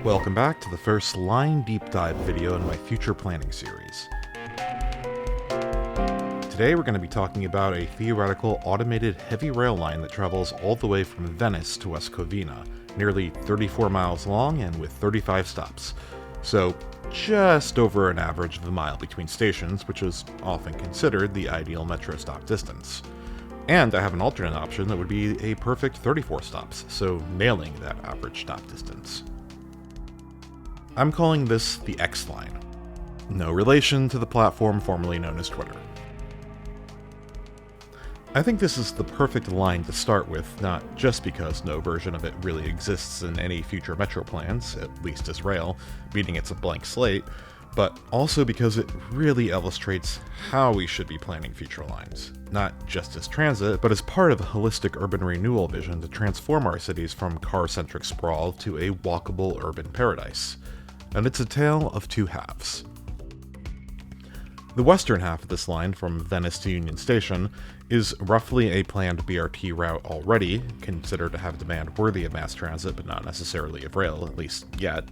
Welcome back to the first line deep dive video in my future planning series. Today we're going to be talking about a theoretical automated heavy rail line that travels all the way from Venice to West Covina, nearly 34 miles long and with 35 stops. So just over an average of a mile between stations, which is often considered the ideal metro stop distance. And I have an alternate option that would be a perfect 34 stops, so nailing that average stop distance. I'm calling this the X-Line. No relation to the platform formerly known as Twitter. I think this is the perfect line to start with, not just because no version of it really exists in any future metro plans, at least as rail, meaning it's a blank slate, but also because it really illustrates how we should be planning future lines, not just as transit, but as part of a holistic urban renewal vision to transform our cities from car-centric sprawl to a walkable urban paradise. And it's a tale of two halves. The western half of this line, from Venice to Union Station, is roughly a planned BRT route already, considered to have demand worthy of mass transit but not necessarily of rail, at least yet.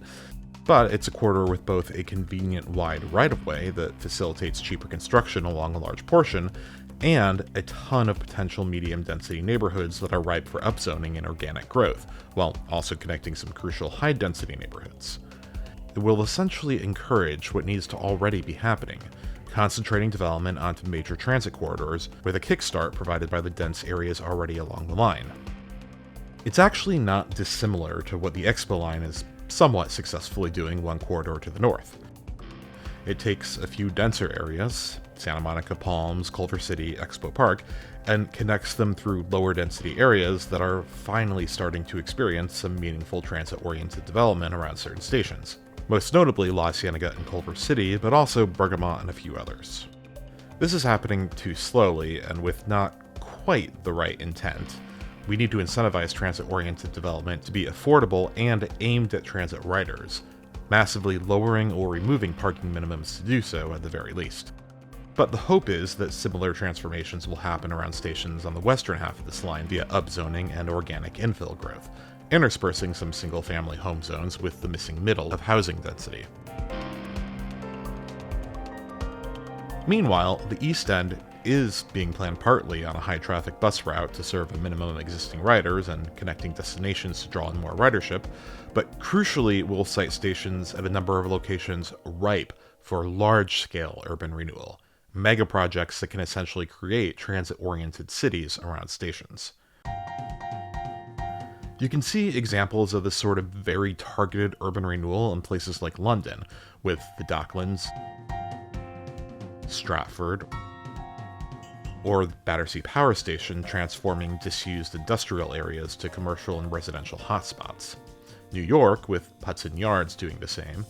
But it's a corridor with both a convenient wide right-of-way that facilitates cheaper construction along a large portion, and a ton of potential medium-density neighborhoods that are ripe for upzoning and organic growth, while also connecting some crucial high-density neighborhoods. It will essentially encourage what needs to already be happening, concentrating development onto major transit corridors with a kickstart provided by the dense areas already along the line. It's actually not dissimilar to what the Expo line is somewhat successfully doing one corridor to the north. It takes a few denser areas, Santa Monica, Palms, Culver City, Expo Park, and connects them through lower density areas that are finally starting to experience some meaningful transit-oriented development around certain stations. Most notably La Cienega and Culver City, but also Bergamo and a few others. This is happening too slowly and with not quite the right intent. We need to incentivize transit-oriented development to be affordable and aimed at transit riders, massively lowering or removing parking minimums to do so at the very least. But the hope is that similar transformations will happen around stations on the western half of this line via upzoning and organic infill growth, interspersing some single-family home zones with the missing middle of housing density. Meanwhile, the East End is being planned partly on a high-traffic bus route to serve a minimum of existing riders and connecting destinations to draw in more ridership, but crucially will site stations at a number of locations ripe for large-scale urban renewal, mega projects that can essentially create transit-oriented cities around stations. You can see examples of this sort of very targeted urban renewal in places like London, with the Docklands, Stratford, or the Battersea Power Station transforming disused industrial areas to commercial and residential hotspots. New York, with Hudson Yards doing the same.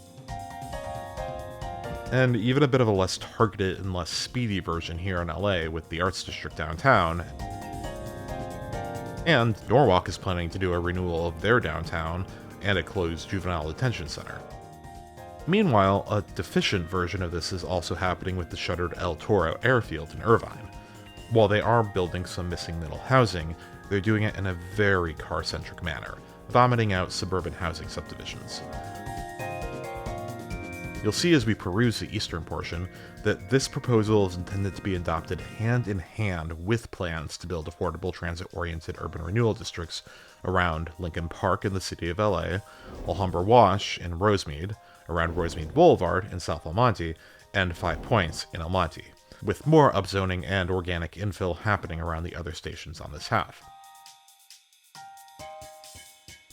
And even a bit of a less targeted and less speedy version here in LA with the Arts District downtown. And Norwalk is planning to do a renewal of their downtown and a closed juvenile detention center. Meanwhile, a deficient version of this is also happening with the shuttered El Toro airfield in Irvine. While they are building some missing middle housing, they're doing it in a very car-centric manner, vomiting out suburban housing subdivisions. You'll see as we peruse the eastern portion that this proposal is intended to be adopted hand in hand with plans to build affordable transit-oriented urban renewal districts around Lincoln Park in the city of LA, Alhambra Wash in Rosemead, around Rosemead Boulevard in South El Monte, and Five Points in El Monte, with more upzoning and organic infill happening around the other stations on this half.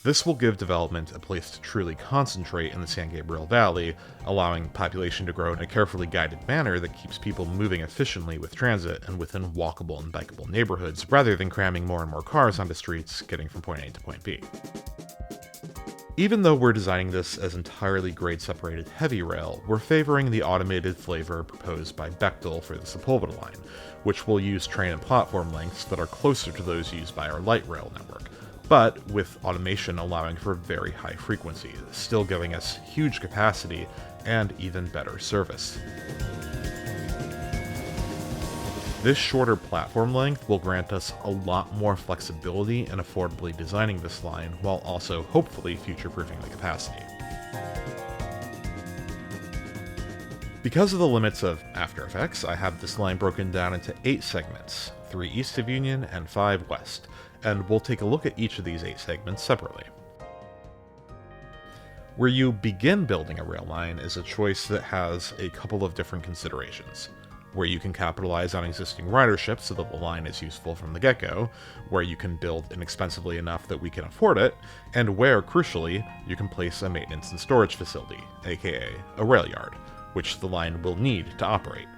This will give development a place to truly concentrate in the San Gabriel Valley, allowing population to grow in a carefully guided manner that keeps people moving efficiently with transit and within walkable and bikeable neighborhoods, rather than cramming more and more cars onto streets, getting from point A to point B. Even though we're designing this as entirely grade-separated heavy rail, we're favoring the automated flavor proposed by Bechtel for the Sepulveda line, which will use train and platform lengths that are closer to those used by our light rail network, but with automation allowing for very high frequency, still giving us huge capacity and even better service. This shorter platform length will grant us a lot more flexibility in affordably designing this line, while also hopefully future-proofing the capacity. Because of the limits of After Effects, I have this line broken down into 8 segments, 3 east of Union and 5 west, and we'll take a look at each of these 8 segments separately. Where you begin building a rail line is a choice that has a couple of different considerations. Where you can capitalize on existing ridership so that the line is useful from the get-go, where you can build inexpensively enough that we can afford it, and where, crucially, you can place a maintenance and storage facility, aka a rail yard, which the line will need to operate.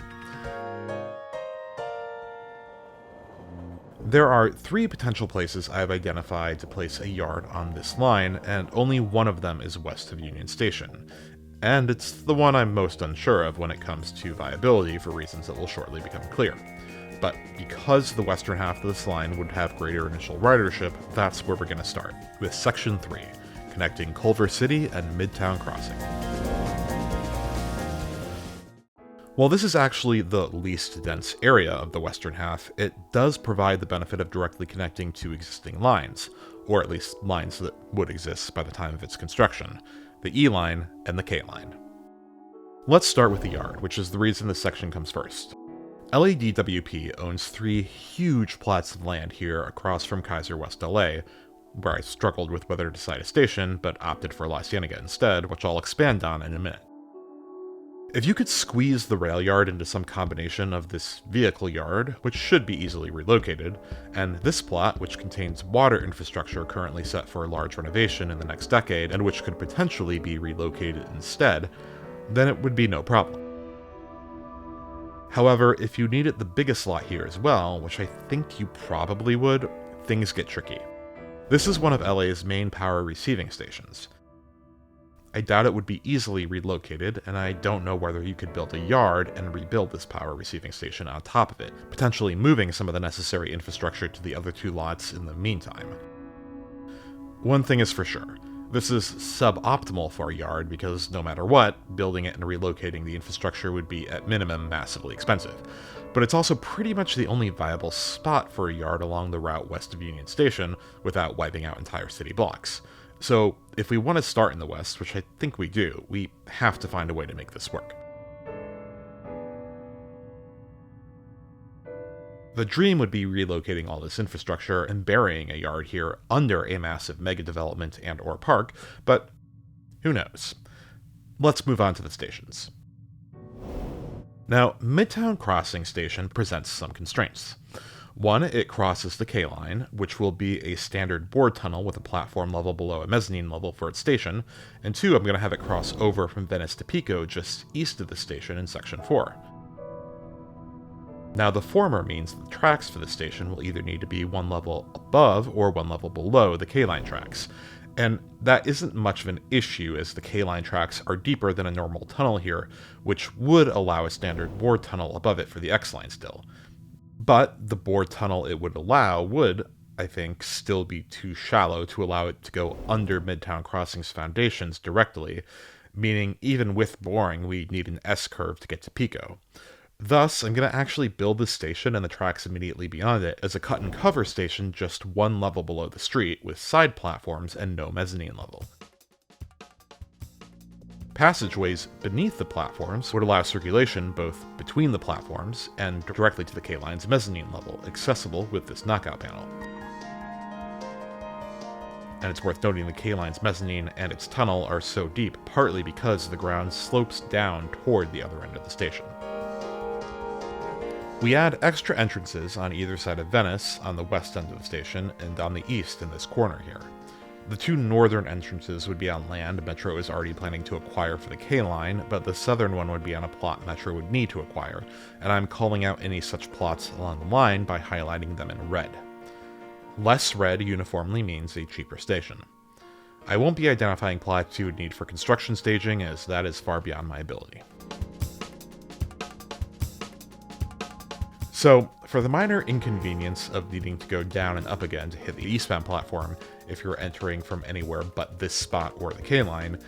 There are 3 potential places I have identified to place a yard on this line, and only one of them is west of Union Station. And it's the one I'm most unsure of when it comes to viability for reasons that will shortly become clear. But because the western half of this line would have greater initial ridership, that's where we're going to start, with Section 3, connecting Culver City and Midtown Crossing. While this is actually the least dense area of the western half, it does provide the benefit of directly connecting 2 existing lines, or at least lines that would exist by the time of its construction, the E line and the K line. Let's start with the yard, which is the reason this section comes first. LADWP owns 3 huge plots of land here across from Kaiser West LA, where I struggled with whether to site a station, but opted for La Cienega instead, which I'll expand on in a minute. If you could squeeze the rail yard into some combination of this vehicle yard, which should be easily relocated, and this plot, which contains water infrastructure currently set for a large renovation in the next decade, and which could potentially be relocated instead, then it would be no problem. However, if you needed the biggest lot here as well, which I think you probably would, things get tricky. This is one of LA's main power receiving stations. I doubt it would be easily relocated, and I don't know whether you could build a yard and rebuild this power receiving station on top of it, potentially moving some of the necessary infrastructure to the other 2 lots in the meantime. One thing is for sure, this is suboptimal for a yard because no matter what, building it and relocating the infrastructure would be at minimum massively expensive. But it's also pretty much the only viable spot for a yard along the route west of Union Station without wiping out entire city blocks. So, if we want to start in the west, which I think we do, we have to find a way to make this work. The dream would be relocating all this infrastructure and burying a yard here under a massive mega development and or park, but who knows? Let's move on to the stations. Now, Midtown Crossing Station presents some constraints. One, it crosses the K line, which will be a standard board tunnel with a platform level below a mezzanine level for its station, and 2, I'm going to have it cross over from Venice to Pico just east of the station in Section 4. Now, the former means the tracks for the station will either need to be 1 level above or 1 level below the K line tracks, and that isn't much of an issue as the K line tracks are deeper than a normal tunnel here, which would allow a standard board tunnel above it for the X line still. But the bored tunnel it would allow would, I think, still be too shallow to allow it to go under Midtown Crossing's foundations directly, meaning even with boring, we'd need an S-curve to get to Pico. Thus, I'm going to actually build this station and the tracks immediately beyond it as a cut-and-cover station just 1 level below the street, with side platforms and no mezzanine level. Passageways beneath the platforms would allow circulation both between the platforms and directly to the K-line's mezzanine level, accessible with this knockout panel. And it's worth noting the K-line's mezzanine and its tunnel are so deep, partly because the ground slopes down toward the other end of the station. We add extra entrances on either side of Venice, on the west end of the station, and on the east in this corner here. The 2 northern entrances would be on land Metro is already planning to acquire for the K-line, but the southern one would be on a plot Metro would need to acquire, and I'm calling out any such plots along the line by highlighting them in red. Less red uniformly means a cheaper station. I won't be identifying plots you would need for construction staging, as that is far beyond my ability. So, for the minor inconvenience of needing to go down and up again to hit the eastbound platform, if you're entering from anywhere but this spot or the K-line,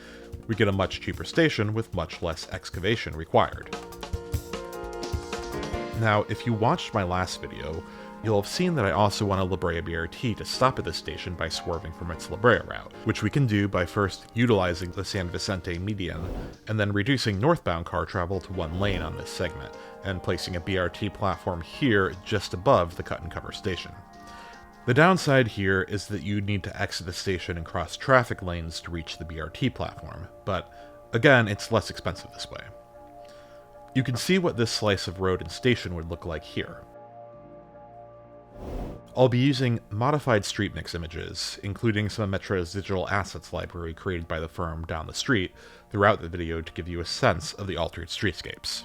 we get a much cheaper station with much less excavation required. Now, if you watched my last video, You'll have seen that I also want a La Brea BRT to stop at this station by swerving from its La Brea route, which we can do by first utilizing the San Vicente median, and then reducing northbound car travel to one lane on this segment, and placing a BRT platform here just above the cut and cover station. The downside here is that you need to exit the station and cross traffic lanes to reach the BRT platform, but again, it's less expensive this way. You can see what this slice of road and station would look like here. I'll be using modified street mix images, including some of Metro's digital assets library created by the firm down the street, throughout the video to give you a sense of the altered streetscapes.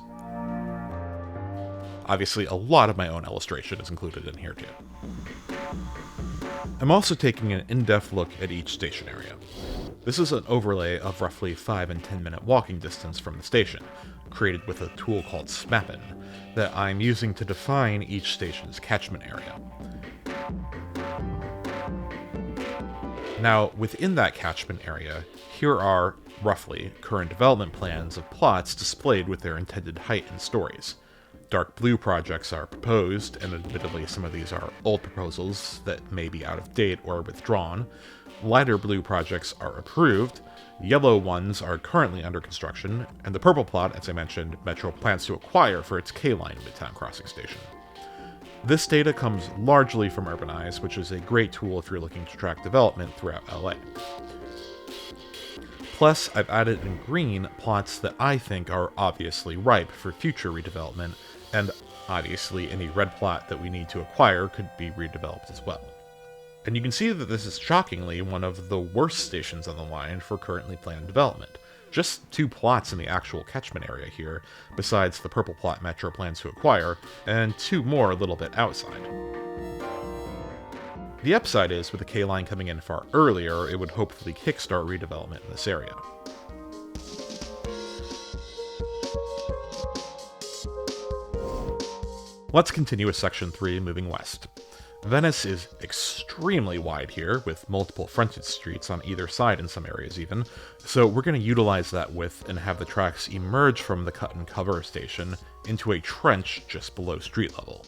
Obviously, a lot of my own illustration is included in here too. I'm also taking an in-depth look at each station area. This is an overlay of roughly 5 and 10 minute walking distance from the station, created with a tool called SMAPin, that I'm using to define each station's catchment area. Now, within that catchment area, here are, roughly, current development plans of plots displayed with their intended height and stories. Dark blue projects are proposed, and admittedly some of these are old proposals that may be out of date or withdrawn. Lighter blue projects are approved, yellow ones are currently under construction, and the purple plot, as I mentioned, Metro plans to acquire for its K-Line Midtown Crossing Station. This data comes largely from Urbanize, which is a great tool if you're looking to track development throughout LA. Plus, I've added in green plots that I think are obviously ripe for future redevelopment, and obviously any red plot that we need to acquire could be redeveloped as well. And you can see that this is shockingly one of the worst stations on the line for currently planned development. Just 2 plots in the actual catchment area here, besides the purple plot Metro plans to acquire, and 2 more a little bit outside. The upside is, with the K-Line coming in far earlier, it would hopefully kickstart redevelopment in this area. Let's continue with Section 3, moving west. Venice is extremely wide here, with multiple frontage streets on either side in some areas even, so we're going to utilize that width and have the tracks emerge from the cut and cover station into a trench just below street level.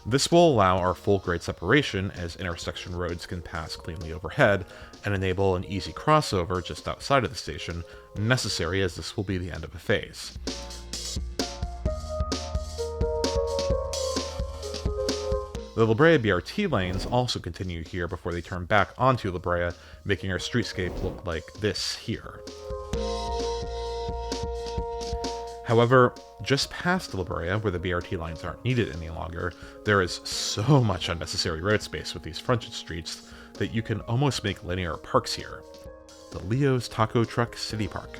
This will allow our full grade separation as intersection roads can pass cleanly overhead and enable an easy crossover just outside of the station, necessary as this will be the end of a phase. The La Brea BRT lanes also continue here before they turn back onto La Brea, making our streetscape look like this here. However, just past La Brea, where the BRT lines aren't needed any longer, there is so much unnecessary road space with these frontage streets that you can almost make linear parks here. The Leo's Taco Truck City Park.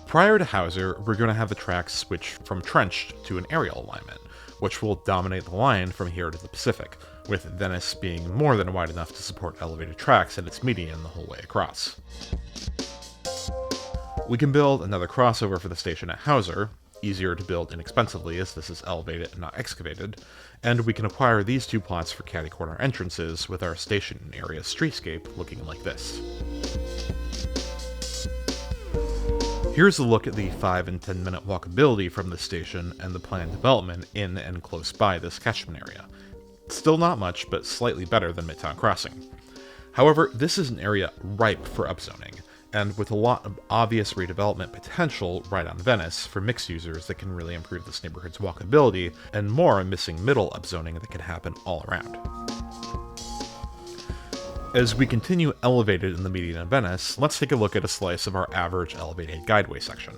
Prior to Hauser, we're going to have the tracks switch from trenched to an aerial alignment, which will dominate the line from here to the Pacific, with Venice being more than wide enough to support elevated tracks at its median the whole way across. We can build another crossover for the station at Hauser, easier to build inexpensively as this is elevated and not excavated, and we can acquire these 2 plots for catty corner entrances with our station area streetscape looking like this. Here's a look at the 5 and 10 minute walkability from the station and the planned development in and close by this catchment area. Still not much, but slightly better than Midtown Crossing. However, this is an area ripe for upzoning, and with a lot of obvious redevelopment potential right on Venice for mixed users that can really improve this neighborhood's walkability, and more missing middle upzoning that can happen all around. As we continue elevated in the median of Venice, let's take a look at a slice of our average elevated guideway section.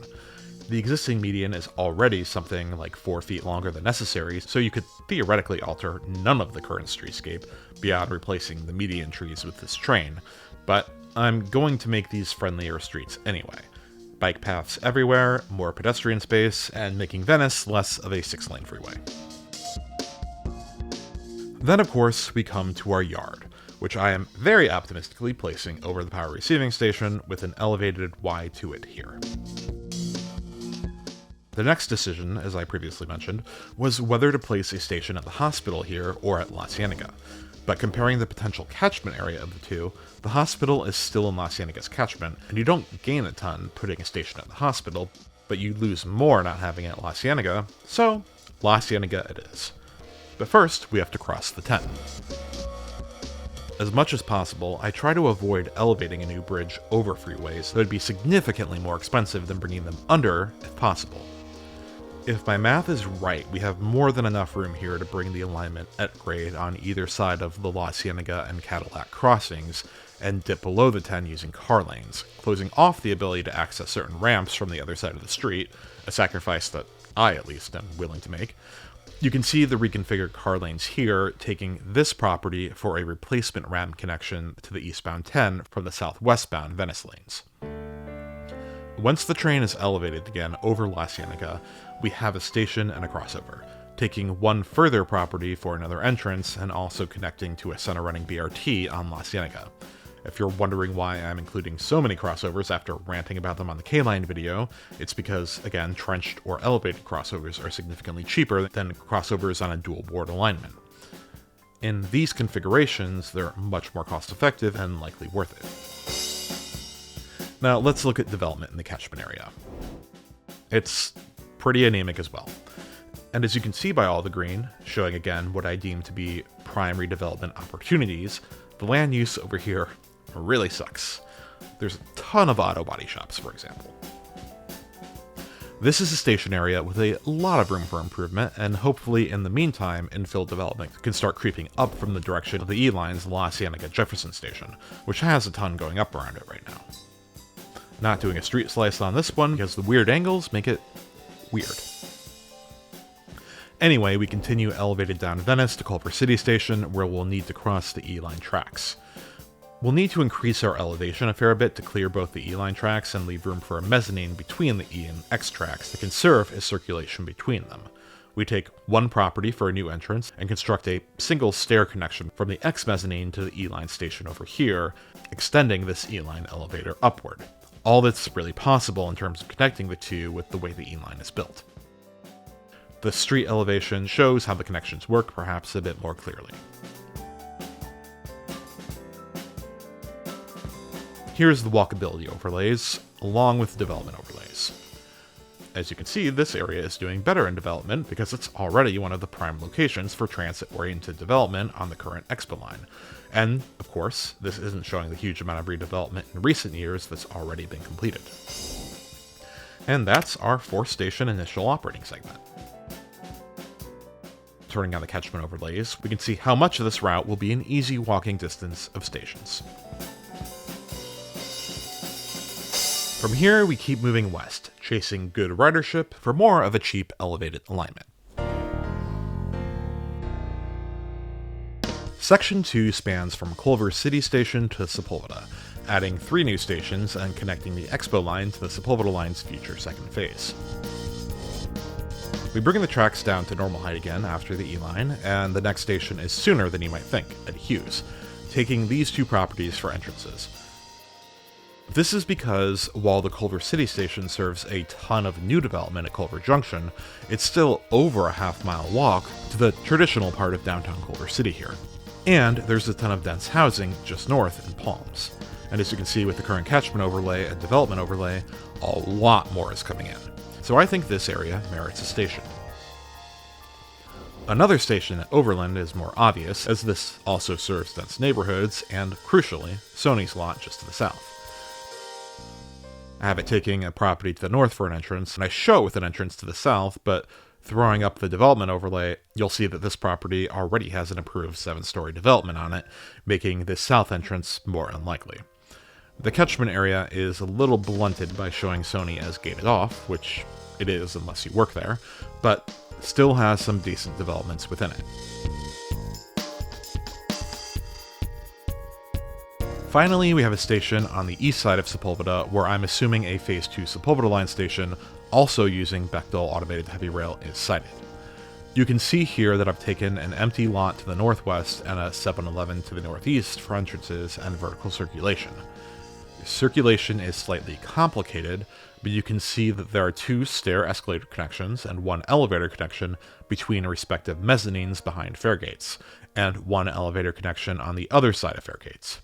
The existing median is already something like 4 feet longer than necessary, so you could theoretically alter none of the current streetscape beyond replacing the median trees with this train, but I'm going to make these friendlier streets anyway. Bike paths everywhere, more pedestrian space, and making Venice less of a 6-lane freeway. Then of course we come to our yard, which I am very optimistically placing over the power receiving station with an elevated Y to it here. The next decision, as I previously mentioned, was whether to place a station at the hospital here or at La Cienega. But comparing the potential catchment area of the two, the hospital is still in La Cienega's catchment, and you don't gain a ton putting a station at the hospital, but you lose more not having it at La Cienega, so La Cienega it is. But first, we have to cross the 10. As much as possible, I try to avoid elevating a new bridge over freeways that would be significantly more expensive than bringing them under if possible. If my math is right, we have more than enough room here to bring the alignment at grade on either side of the La Cienega and Cadillac crossings, and dip below the 10 using car lanes, closing off the ability to access certain ramps from the other side of the street, a sacrifice that I at least am willing to make. You can see the reconfigured car lanes here, taking this property for a replacement ramp connection to the eastbound 10 from the southwestbound Venice lanes. Once the train is elevated again over La Cienega, we have a station and a crossover, taking one further property for another entrance and also connecting to a center-running BRT on La Cienega. If you're wondering why I'm including so many crossovers after ranting about them on the K-Line video, it's because, again, trenched or elevated crossovers are significantly cheaper than crossovers on a dual board alignment. In these configurations, they're much more cost-effective and likely worth it. Now, let's look at development in the catchment area. It's pretty anemic as well. And as you can see by all the green, showing again what I deem to be prime redevelopment opportunities, the land use over here really sucks. There's a ton of auto body shops, for example. This is a station area with a lot of room for improvement, and hopefully in the meantime, infill development can start creeping up from the direction of the E-Line's La Cienega Jefferson station, which has a ton going up around it right now. Not doing a street slice on this one because the weird angles make it weird. Anyway, we continue elevated down Venice to Culver City Station, where we'll need to cross the E-Line tracks. We'll need to increase our elevation a fair bit to clear both the E-Line tracks and leave room for a mezzanine between the E and X tracks that can serve as circulation between them. We take one property for a new entrance and construct a single stair connection from the X mezzanine to the E-Line station over here, extending this E-Line elevator upward. All that's really possible in terms of connecting the two with the way the E-Line is built. The street elevation shows how the connections work perhaps a bit more clearly. Here's the walkability overlays, along with the development overlays. As you can see, this area is doing better in development because it's already one of the prime locations for transit-oriented development on the current Expo line. And, of course, this isn't showing the huge amount of redevelopment in recent years that's already been completed. And that's our 4-station initial operating segment. Turning on the catchment overlays, we can see how much of this route will be an easy walking distance of stations. From here, we keep moving west, chasing good ridership for more of a cheap, elevated alignment. Section 2 spans from Culver City Station to Sepulveda, adding 3 new stations and connecting the Expo line to the Sepulveda line's future second phase. We bring the tracks down to normal height again after the E-Line, and the next station is sooner than you might think, at Hughes, taking these 2 properties for entrances. This is because, while the Culver City Station serves a ton of new development at Culver Junction, it's still over a half-mile walk to the traditional part of downtown Culver City here. And there's a ton of dense housing just north in Palms. And as you can see with the current catchment overlay and development overlay, a lot more is coming in. So I think this area merits a station. Another station at Overland is more obvious, as this also serves dense neighborhoods and, crucially, Sony's lot just to the south. I have it taking a property to the north for an entrance, and I show it with an entrance to the south, but throwing up the development overlay, you'll see that this property already has an approved 7-story development on it, making this south entrance more unlikely. The catchment area is a little blunted by showing Sony as gated off, which it is unless you work there, but still has some decent developments within it. Finally, we have a station on the east side of Sepulveda, where I'm assuming a Phase 2 Sepulveda line station, also using Bechtel Automated Heavy Rail, is sited. You can see here that I've taken an empty lot to the northwest and a 7-Eleven to the northeast for entrances and vertical circulation. Circulation is slightly complicated, but you can see that there are 2 stair escalator connections and 1 elevator connection between respective mezzanines behind faregates, and 1 elevator connection on the other side of faregates.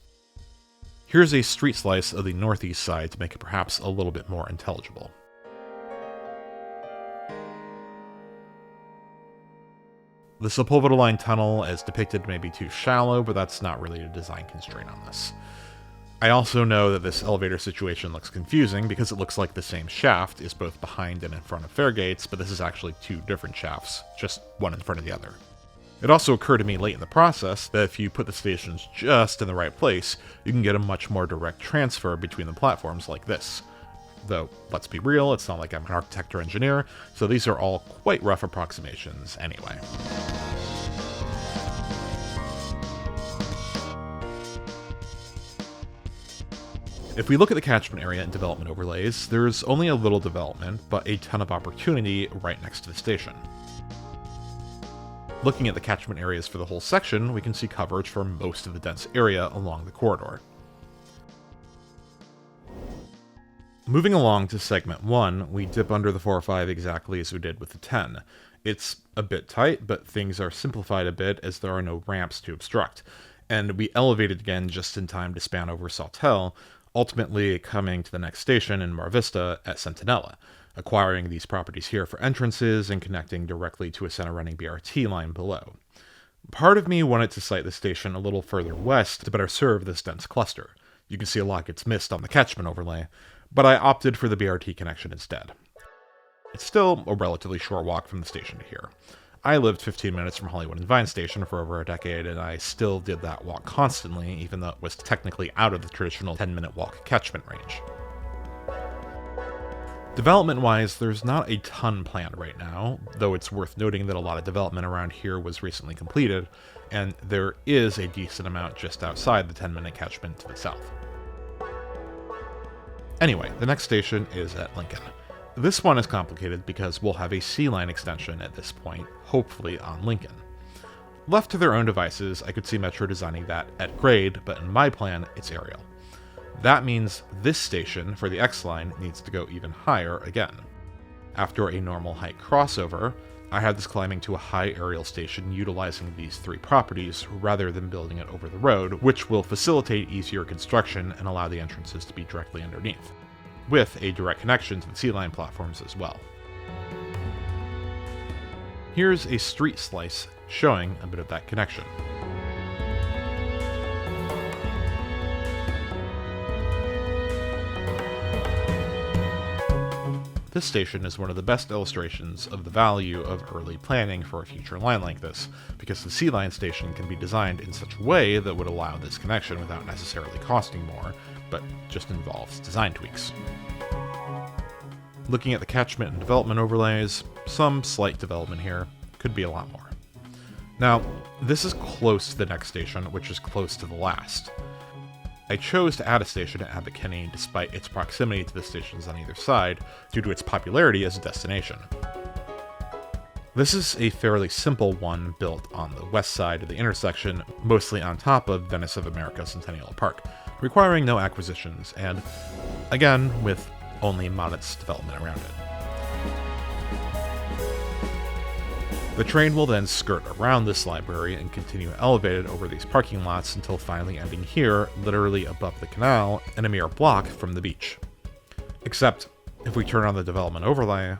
Here's a street slice of the northeast side to make it perhaps a little bit more intelligible. The Sepulveda line tunnel, as depicted, may be too shallow, but that's not really a design constraint on this. I also know that this elevator situation looks confusing because it looks like the same shaft is both behind and in front of faregates, but this is actually two different shafts, just one in front of the other. It also occurred to me late in the process that if you put the stations just in the right place, you can get a much more direct transfer between the platforms like this. Though, let's be real, it's not like I'm an architect or engineer, so these are all quite rough approximations anyway. If we look at the catchment area and development overlays, there's only a little development, but a ton of opportunity right next to the station. Looking at the catchment areas for the whole section, we can see coverage for most of the dense area along the corridor. Moving along to segment 1, we dip under the 405 exactly as we did with the 10. It's a bit tight, but things are simplified a bit as there are no ramps to obstruct, and we elevated again just in time to span over Sawtell, ultimately coming to the next station in Mar Vista at Centinela, acquiring these properties here for entrances and connecting directly to a center-running BRT line below. Part of me wanted to site the station a little further west to better serve this dense cluster. You can see a lot gets missed on the catchment overlay, but I opted for the BRT connection instead. It's still a relatively short walk from the station to here. I lived 15 minutes from Hollywood and Vine Station for over a decade, and I still did that walk constantly, even though it was technically out of the traditional 10-minute walk catchment range. Development-wise, there's not a ton planned right now, though it's worth noting that a lot of development around here was recently completed, and there is a decent amount just outside the 10-minute catchment to the south. Anyway, the next station is at Lincoln. This one is complicated because we'll have a C-line extension at this point, hopefully on Lincoln. Left to their own devices, I could see Metro designing that at grade, but in my plan, it's aerial. That means this station for the X-line needs to go even higher again. After a normal height crossover, I had this climbing to a high aerial station utilizing these three properties rather than building it over the road, which will facilitate easier construction and allow the entrances to be directly underneath, with a direct connection to the C-line platforms as well. Here's a street slice showing a bit of that connection. This station is one of the best illustrations of the value of early planning for a future line like this, because the C-line station can be designed in such a way that would allow this connection without necessarily costing more, but just involves design tweaks. Looking at the catchment and development overlays, some slight development here, could be a lot more. Now, this is close to the next station, which is close to the last. I chose to add a station at Abbot Kinney despite its proximity to the stations on either side, due to its popularity as a destination. This is a fairly simple one built on the west side of the intersection, mostly on top of Venice of America Centennial Park, requiring no acquisitions, and, again, with only modest development around it. The train will then skirt around this library and continue elevated over these parking lots until finally ending here, literally above the canal, and a mere block from the beach. Except, if we turn on the development overlay,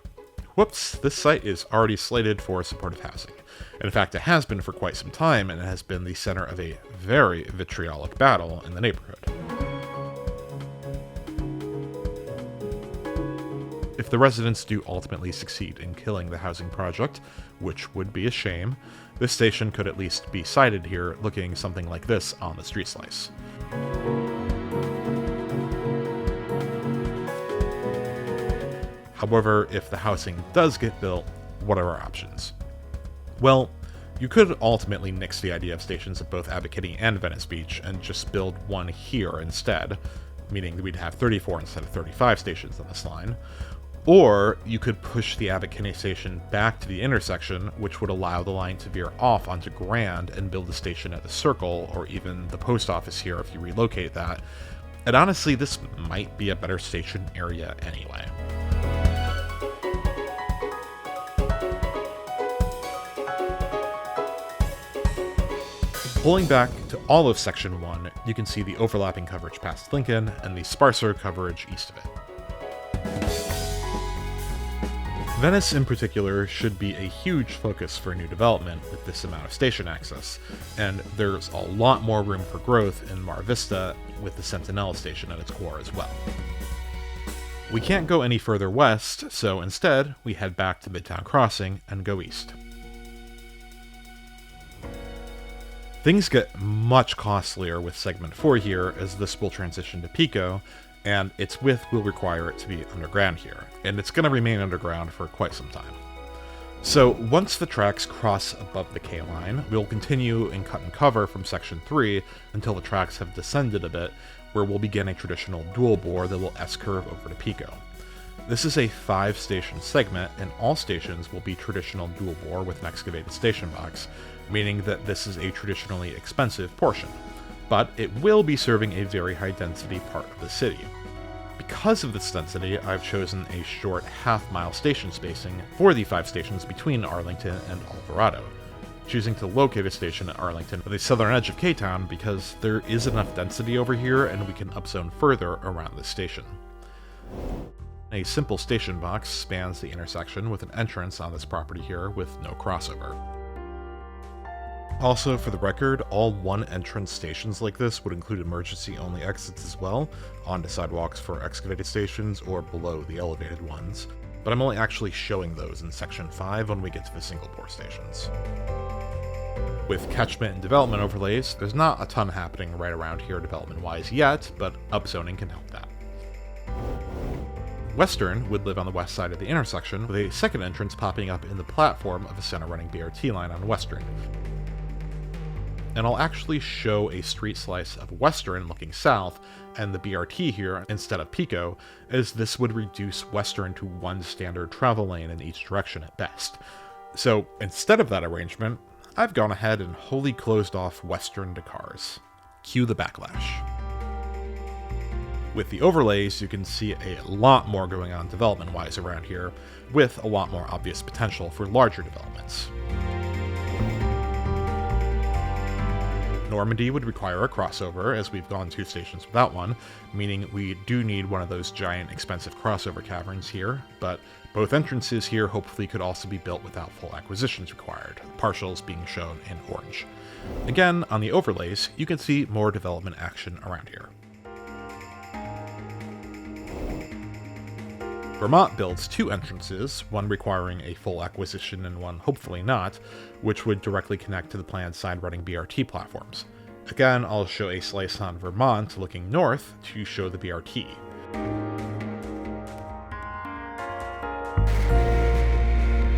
whoops, this site is already slated for supportive housing. And in fact, it has been for quite some time, and it has been the center of a very vitriolic battle in the neighborhood. If the residents do ultimately succeed in killing the housing project, which would be a shame, this station could at least be sited here looking something like this on the street slice. However, if the housing does get built, what are our options? Well, you could ultimately nix the idea of stations at both Abbot Kinney and Venice Beach and just build one here instead, meaning that we'd have 34 instead of 35 stations on this line. Or you could push the Abbot Kinney station back to the intersection, which would allow the line to veer off onto Grand and build a station at the Circle, or even the post office here if you relocate that. And honestly, this might be a better station area anyway. Pulling back to all of Section 1, you can see the overlapping coverage past Lincoln and the sparser coverage east of it. Venice in particular should be a huge focus for new development with this amount of station access, and there's a lot more room for growth in Mar Vista with the Sentinella station at its core as well. We can't go any further west, so instead we head back to Midtown Crossing and go east. Things get much costlier with Segment 4 here, as this will transition to Pico, and its width will require it to be underground here, and it's going to remain underground for quite some time. So once the tracks cross above the K line, we'll continue in cut and cover from Section 3 until the tracks have descended a bit, where we'll begin a traditional dual bore that will S-curve over to Pico. This is a 5-station segment, and all stations will be traditional dual bore with an excavated station box, meaning that this is a traditionally expensive portion, but it will be serving a very high-density part of the city. Because of this density, I've chosen a short half-mile station spacing for the 5 stations between Arlington and Alvarado, choosing to locate a station at Arlington at the southern edge of K-Town because there is enough density over here and we can upzone further around this station. A simple station box spans the intersection with an entrance on this property here with no crossover. Also, for the record, all one-entrance stations like this would include emergency-only exits as well, onto sidewalks for excavated stations or below the elevated ones, but I'm only actually showing those in Section 5 when we get to the single-bore stations. With catchment and development overlays, there's not a ton happening right around here development-wise yet, but upzoning can help that. Western would live on the west side of the intersection, with a second entrance popping up in the platform of a center-running BRT line on Western. And I'll actually show a street slice of Western looking south and the BRT here instead of Pico, as this would reduce Western to one standard travel lane in each direction at best. So instead of that arrangement, I've gone ahead and wholly closed off Western to cars. Cue the backlash. With the overlays, you can see a lot more going on development-wise around here, with a lot more obvious potential for larger developments. Normandy would require a crossover, as we've gone 2 stations without one, meaning we do need one of those giant expensive crossover caverns here, but both entrances here hopefully could also be built without full acquisitions required, partials being shown in orange. Again, on the overlays, you can see more development action around here. Vermont builds 2 entrances, one requiring a full acquisition and one hopefully not, which would directly connect to the planned side-running BRT platforms. Again, I'll show a slice on Vermont looking north to show the BRT.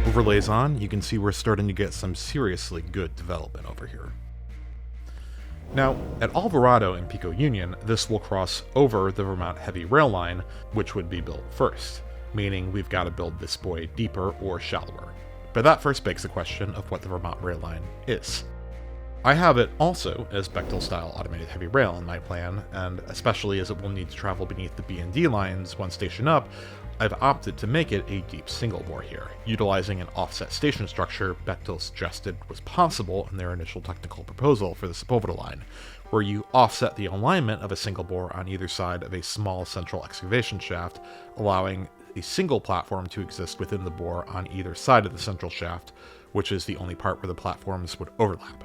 Overlays on, you can see we're starting to get some seriously good development over here. Now, at Alvarado and Pico-Union, this will cross over the Vermont heavy rail line, which would be built first, meaning we've got to build this boy deeper or shallower. But that first begs the question of what the Vermont rail line is. I have it also as Bechtel-style automated heavy rail in my plan, and especially as it will need to travel beneath the B&D lines one station up, I've opted to make it a deep single bore here, utilizing an offset station structure Bechtel suggested was possible in their initial technical proposal for the Sepulveda line, where you offset the alignment of a single bore on either side of a small central excavation shaft, allowing a single platform to exist within the bore on either side of the central shaft, which is the only part where the platforms would overlap.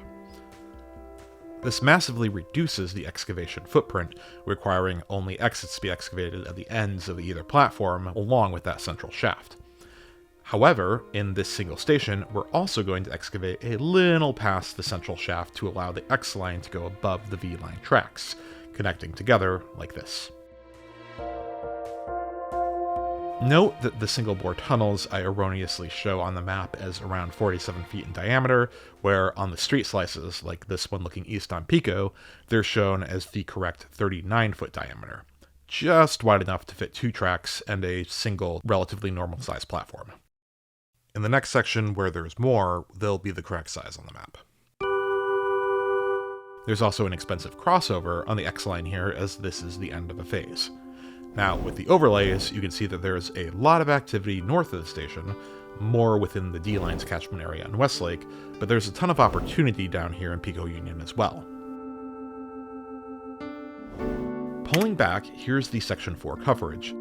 This massively reduces the excavation footprint, requiring only exits to be excavated at the ends of either platform along with that central shaft. However, in this single station, we're also going to excavate a little past the central shaft to allow the X line to go above the V line tracks, connecting together like this. Note that the single-bore tunnels I erroneously show on the map as around 47 feet in diameter, where on the street slices, like this one looking east on Pico, they're shown as the correct 39-foot diameter, just wide enough to fit 2 tracks and a single, relatively normal-sized platform. In the next section, where there's more, they'll be the correct size on the map. There's also an expensive crossover on the X-line here, as this is the end of a phase. Now, with the overlays, you can see that there's a lot of activity north of the station, more within the D-Line's catchment area in Westlake, but there's a ton of opportunity down here in Pico-Union as well. Pulling back, here's the Section 4 coverage.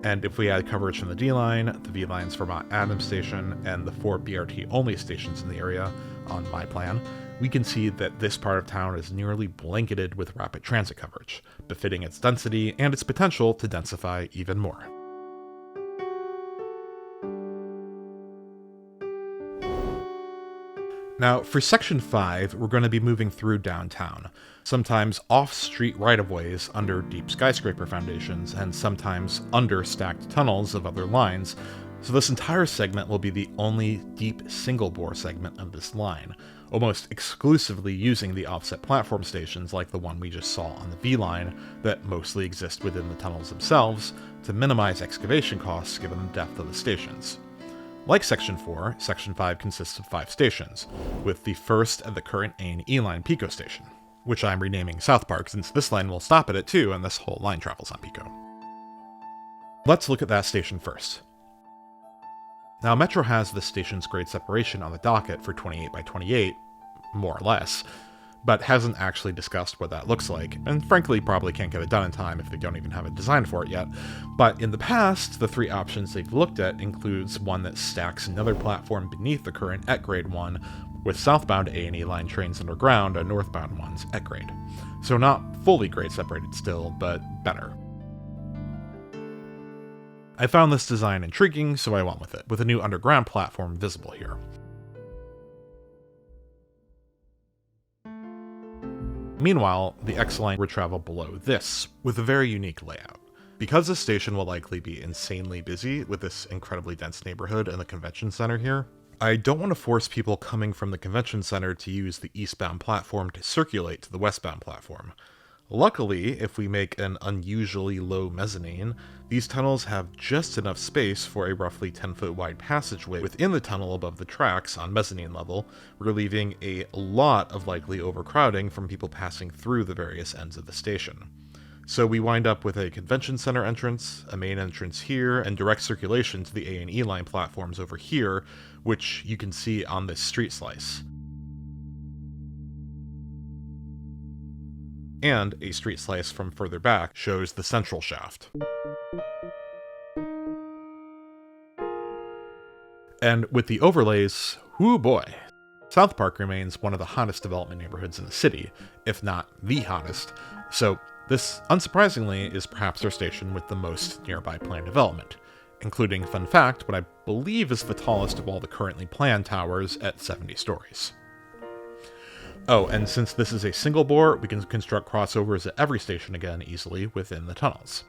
And if we add coverage from the D line, the V line's Vermont Adams Station, and the 4 BRT-only stations in the area on my plan, we can see that this part of town is nearly blanketed with rapid transit coverage, befitting its density and its potential to densify even more. Now, for Section 5, we're going to be moving through downtown, sometimes off-street right-of-ways under deep skyscraper foundations, and sometimes under stacked tunnels of other lines, so this entire segment will be the only deep single-bore segment of this line, almost exclusively using the offset platform stations like the one we just saw on the V line that mostly exist within the tunnels themselves to minimize excavation costs given the depth of the stations. Like Section 4, Section 5 consists of 5 stations, with the first at the current A&E line Pico station, which I'm renaming South Park since this line will stop at it too and this whole line travels on Pico. Let's look at that station first. Now, Metro has the station's grade separation on the docket for 28 by 28, more or less, but hasn't actually discussed what that looks like, and frankly probably can't get it done in time if they don't even have a design for it yet. But in the past, the 3 options they've looked at includes one that stacks another platform beneath the current at grade 1, with southbound A&E line trains underground and northbound ones at grade. So not fully grade separated still, but better. I found this design intriguing, so I went with it, with a new underground platform visible here. Meanwhile, the X-Line would travel below this, with a very unique layout. Because this station will likely be insanely busy with this incredibly dense neighborhood and the convention center here, I don't want to force people coming from the convention center to use the eastbound platform to circulate to the westbound platform. Luckily, if we make an unusually low mezzanine, these tunnels have just enough space for a roughly 10-foot wide passageway within the tunnel above the tracks on mezzanine level, relieving a lot of likely overcrowding from people passing through the various ends of the station. So we wind up with a convention center entrance, a main entrance here, and direct circulation to the A&E line platforms over here, which you can see on this street slice. And a street slice from further back shows the central shaft. And with the overlays, whoo boy! South Park remains one of the hottest development neighborhoods in the city, if not the hottest, so this, unsurprisingly, is perhaps their station with the most nearby planned development, including, fun fact, what I believe is the tallest of all the currently planned towers at 70 stories. Oh, and since this is a single bore, we can construct crossovers at every station again easily within the tunnels.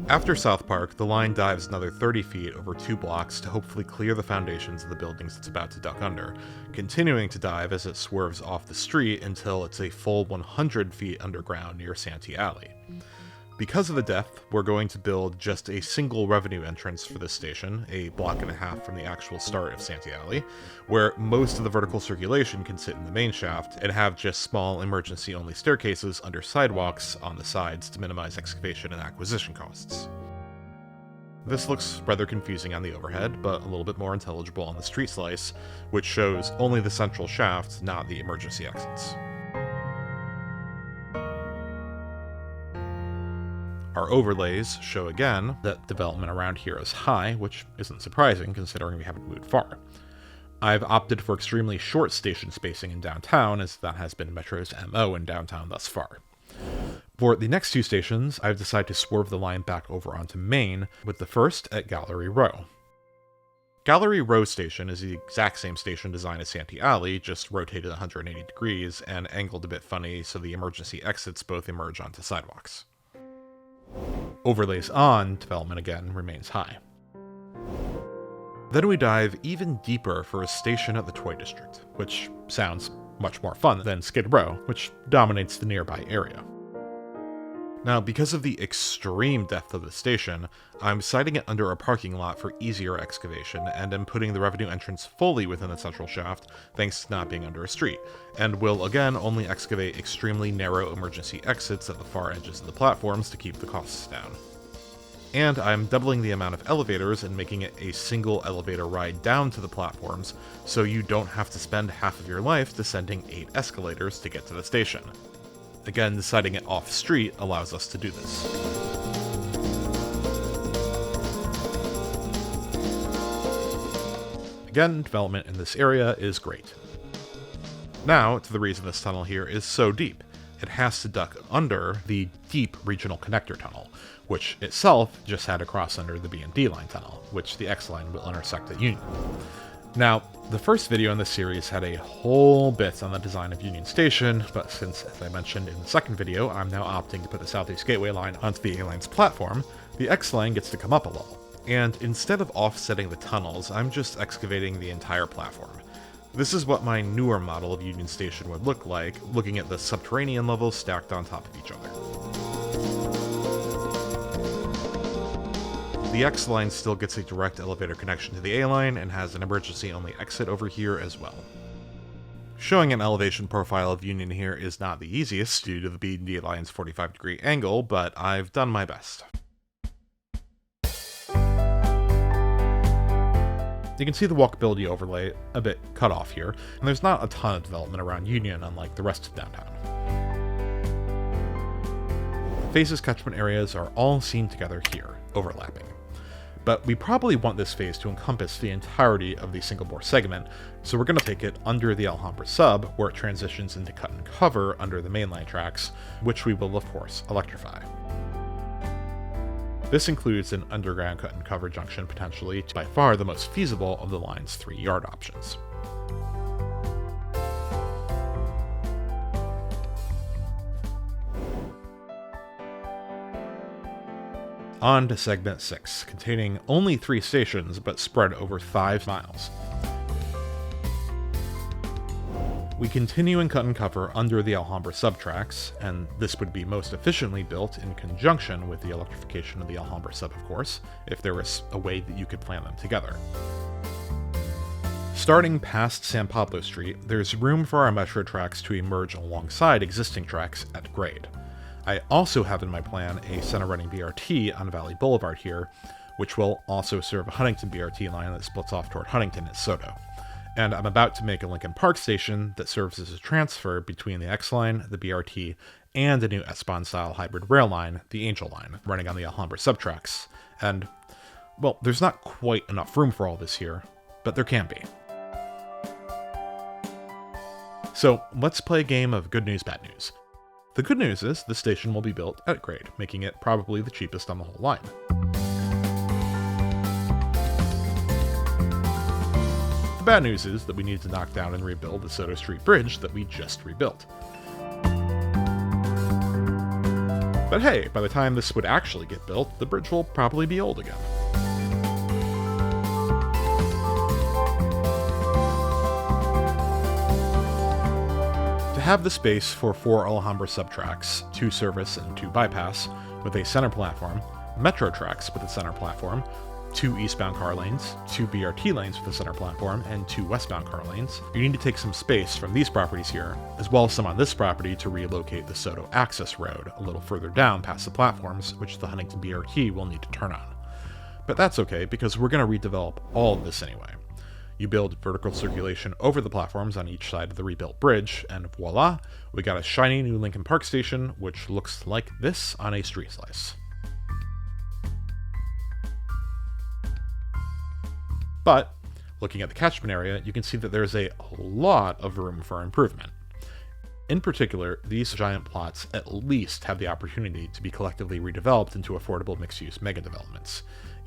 After South Park, the line dives another 30 feet over 2 blocks to hopefully clear the foundations of the buildings it's about to duck under, continuing to dive as it swerves off the street until it's a full 100 feet underground near Santee Alley. Because of the depth, we're going to build just a single revenue entrance for this station, a block and a half from the actual start of Santee Alley, where most of the vertical circulation can sit in the main shaft, and have just small emergency-only staircases under sidewalks on the sides to minimize excavation and acquisition costs. This looks rather confusing on the overhead, but a little bit more intelligible on the street slice, which shows only the central shaft, not the emergency exits. Our overlays show again that development around here is high, which isn't surprising considering we haven't moved far. I've opted for extremely short station spacing in downtown, as that has been Metro's MO in downtown thus far. For the next 2 stations, I've decided to swerve the line back over onto Main, with the first at Gallery Row. Gallery Row Station is the exact same station design as Santee Alley, just rotated 180 degrees and angled a bit funny so the emergency exits both emerge onto sidewalks. Overlays on, development again remains high. Then we dive even deeper for a station at the Toy District, which sounds much more fun than Skid Row, which dominates the nearby area. Now, because of the extreme depth of the station, I'm siting it under a parking lot for easier excavation, and am putting the revenue entrance fully within the central shaft, thanks to not being under a street, and will again only excavate extremely narrow emergency exits at the far edges of the platforms to keep the costs down. And I'm doubling the amount of elevators and making it a single elevator ride down to the platforms, so you don't have to spend half of your life descending 8 escalators to get to the station. Again, deciding it off-street allows us to do this. Again, development in this area is great. Now, to the reason this tunnel here is so deep. It has to duck under the deep regional connector tunnel, which itself just had to cross under the B&D line tunnel, which the X line will intersect at Union. Now, the first video in this series had a whole bit on the design of Union Station, but since, as I mentioned in the second video, I'm now opting to put the Southeast Gateway line onto the A-line's platform, the X-line gets to come up a level. And instead of offsetting the tunnels, I'm just excavating the entire platform. This is what my newer model of Union Station would look like, looking at the subterranean levels stacked on top of each other. The X-line still gets a direct elevator connection to the A-line and has an emergency-only exit over here as well. Showing an elevation profile of Union here is not the easiest due to the B&D line's 45-degree angle, but I've done my best. You can see the walkability overlay a bit cut off here, and there's not a ton of development around Union unlike the rest of downtown. Phase's catchment areas are all seen together here, overlapping. But we probably want this phase to encompass the entirety of the single-bore segment, so we're going to take it under the Alhambra sub, where it transitions into cut and cover under the mainline tracks, which we will of course electrify. This includes an underground cut and cover junction potentially, by far the most feasible of the line's 3 yard options. On to segment 6, containing only 3 stations but spread over 5 miles. We continue in cut and cover under the Alhambra subtracks, and this would be most efficiently built in conjunction with the electrification of the Alhambra sub, of course, if there was a way that you could plan them together. Starting past San Pablo Street, there's room for our metro tracks to emerge alongside existing tracks at grade. I also have in my plan a center-running BRT on Valley Boulevard here, which will also serve a Huntington BRT line that splits off toward Huntington at Soto. And I'm about to make a Lincoln Park station that serves as a transfer between the X-Line, the BRT, and a new S-Bahn-style hybrid rail line, the Angel Line, running on the Alhambra subtracks. And, well, there's not quite enough room for all this here, but there can be. So, let's play a game of good news, bad news. The good news is the station will be built at grade, making it probably the cheapest on the whole line. The bad news is that we need to knock down and rebuild the Soto Street Bridge that we just rebuilt. But hey, by the time this would actually get built, the bridge will probably be old again. To have the space for 4 Alhambra subtracks, 2 service and 2 bypass, with a center platform, metro tracks with a center platform, 2 eastbound car lanes, 2 BRT lanes with a center platform, and 2 westbound car lanes, you need to take some space from these properties here, as well as some on this property to relocate the Soto access road a little further down past the platforms, which the Huntington BRT will need to turn on. But that's okay, because we're going to redevelop all of this anyway. You build vertical circulation over the platforms on each side of the rebuilt bridge, and voila, we got a shiny new Lincoln Park station, which looks like this on a street slice. But, looking at the catchment area, you can see that there's a lot of room for improvement. In particular, these giant plots at least have the opportunity to be collectively redeveloped into affordable mixed-use megadevelopments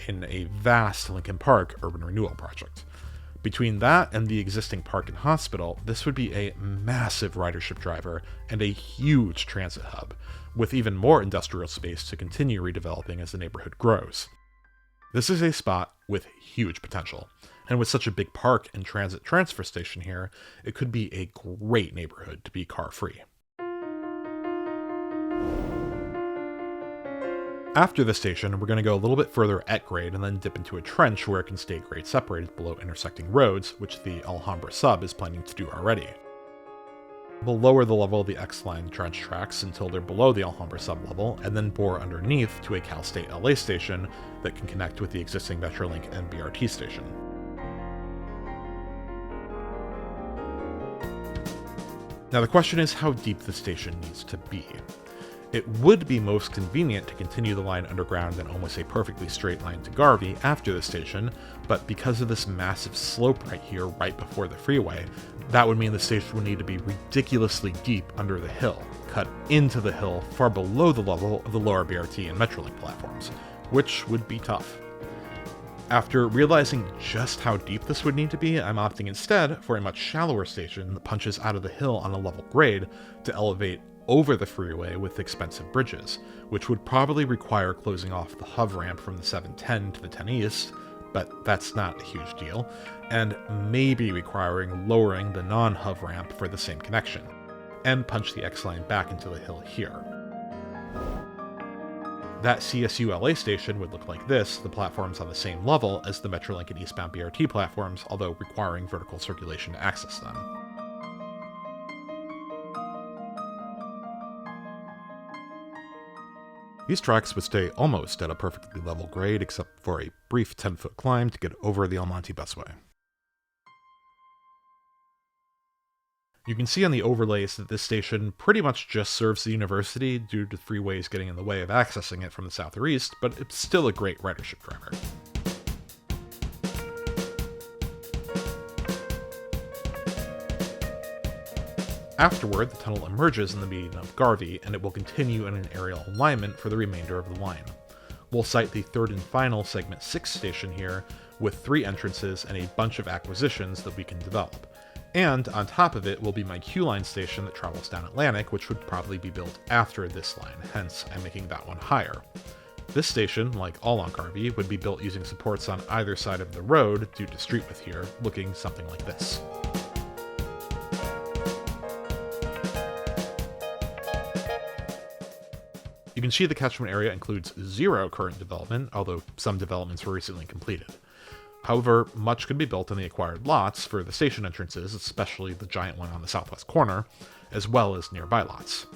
in a vast Lincoln Park urban renewal project. Between that and the existing park and hospital, this would be a massive ridership driver and a huge transit hub, with even more industrial space to continue redeveloping as the neighborhood grows. This is a spot with huge potential, and with such a big park and transit transfer station here, it could be a great neighborhood to be car-free. After the station, we're going to go a little bit further at grade and then dip into a trench where it can stay grade separated below intersecting roads, which the Alhambra sub is planning to do already. We'll lower the level of the X-Line trench tracks until they're below the Alhambra sub-level, and then bore underneath to a Cal State LA station that can connect with the existing Metrolink and BRT station. Now the question is how deep the station needs to be. It would be most convenient to continue the line underground in almost a perfectly straight line to Garvey after the station, but because of this massive slope right here, right before the freeway, that would mean the station would need to be ridiculously deep under the hill, cut into the hill far below the level of the lower BRT and Metrolink platforms, which would be tough. After realizing just how deep this would need to be, I'm opting instead for a much shallower station that punches out of the hill on a level grade to elevate over the freeway with expensive bridges, which would probably require closing off the HUV ramp from the 710 to the 10 East, but that's not a huge deal, and maybe requiring lowering the non-HUV ramp for the same connection, and punch the X-line back into the hill here. That CSU LA station would look like this, the platforms on the same level as the Metrolink and eastbound BRT platforms, although requiring vertical circulation to access them. These tracks would stay almost at a perfectly level grade except for a brief 10-foot climb to get over the El Monte Busway. You can see on the overlays that this station pretty much just serves the university due to freeways getting in the way of accessing it from the south or east, but it's still a great ridership driver. Afterward, the tunnel emerges in the median of Garvey, and it will continue in an aerial alignment for the remainder of the line. We'll site the third and final Segment 6 station here, with 3 entrances and a bunch of acquisitions that we can develop. And on top of it will be my Q-line station that travels down Atlantic, which would probably be built after this line, hence I'm making that one higher. This station, like all on Garvey, would be built using supports on either side of the road due to street width here, looking something like this. You can see the catchment area includes 0 current development, although some developments were recently completed. However, much could be built on the acquired lots for the station entrances, especially the giant one on the southwest corner, as well as nearby lots.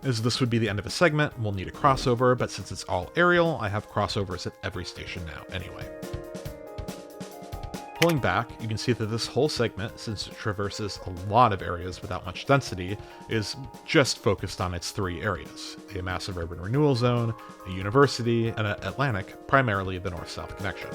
As this would be the end of a segment, we'll need a crossover, but since it's all aerial, I have crossovers at every station now anyway. Pulling back, you can see that this whole segment, since it traverses a lot of areas without much density, is just focused on its 3 areas: a massive urban renewal zone, a university, and at Atlantic, primarily the north-south connection.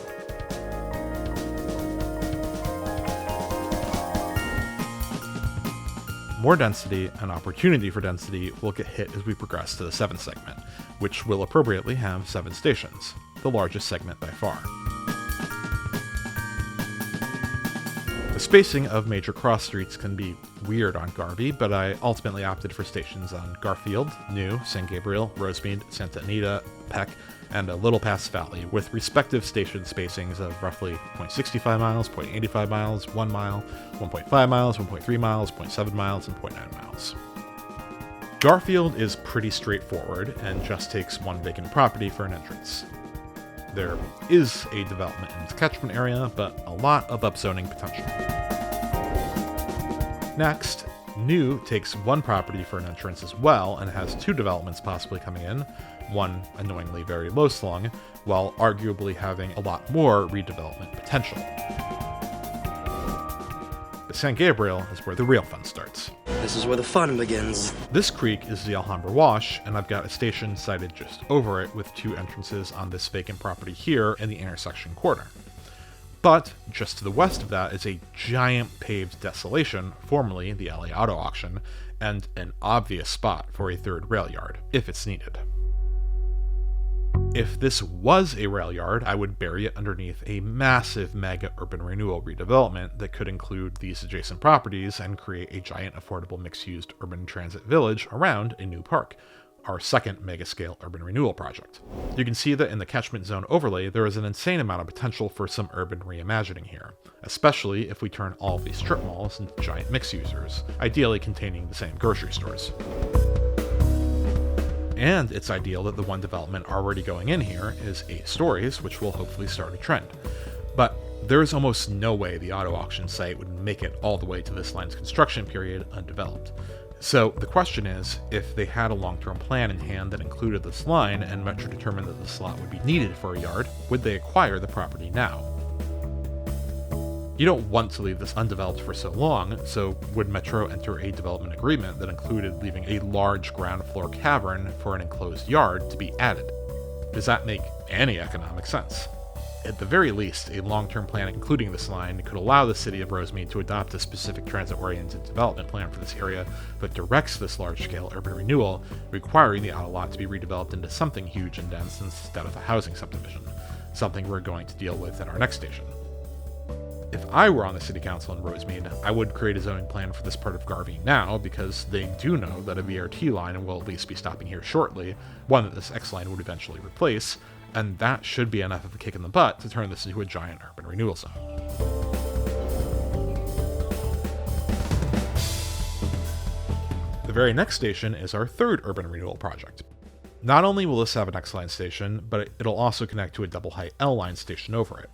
More density and opportunity for density will get hit as we progress to the 7th segment, which will appropriately have 7 stations, the largest segment by far. The spacing of major cross streets can be weird on Garvey, but I ultimately opted for stations on Garfield, New, San Gabriel, Rosemead, Santa Anita, Peck, and a little past Valley, with respective station spacings of roughly 0.65 miles, 0.85 miles, 1 mile, 1.5 miles, 1.3 miles, 0.7 miles, and 0.9 miles. Garfield is pretty straightforward and just takes 1 vacant property for an entrance. There is a development in its catchment area, but a lot of upzoning potential. Next, New takes 1 property for an entrance as well, and has 2 developments possibly coming in, one annoyingly very low slung, while arguably having a lot more redevelopment potential. But San Gabriel is where the real fun starts. This is where the fun begins. This creek is the Alhambra Wash, and I've got a station sited just over it with 2 entrances on this vacant property here in the intersection corner. But just to the west of that is a giant paved desolation, formerly the LA Auto Auction, and an obvious spot for a 3rd rail yard, if it's needed. If this was a rail yard, I would bury it underneath a massive mega urban renewal redevelopment that could include these adjacent properties and create a giant affordable mixed-use urban transit village around a new park, our 2nd mega-scale urban renewal project. You can see that in the catchment zone overlay, there is an insane amount of potential for some urban reimagining here, especially if we turn all of these strip malls into giant mix-users, ideally containing the same grocery stores. And it's ideal that the one development already going in here is 8 stories, which will hopefully start a trend. But there is almost no way the auto auction site would make it all the way to this line's construction period undeveloped. So the question is, if they had a long-term plan in hand that included this line and Metro determined that the slot would be needed for a yard, would they acquire the property now? You don't want to leave this undeveloped for so long, so would Metro enter a development agreement that included leaving a large ground floor cavern for an enclosed yard to be added? Does that make any economic sense? At the very least, a long-term plan including this line could allow the city of Rosemead to adopt a specific transit-oriented development plan for this area that directs this large-scale urban renewal, requiring the outer lot to be redeveloped into something huge and dense instead of a housing subdivision, something we're going to deal with at our next station. If I were on the city council in Rosemead, I would create a zoning plan for this part of Garvey now, because they do know that a VRT line will at least be stopping here shortly, one that this X line would eventually replace, and that should be enough of a kick in the butt to turn this into a giant urban renewal zone. The very next station is our third urban renewal project. Not only will this have an X line station, but it'll also connect to a double-height L line station over it.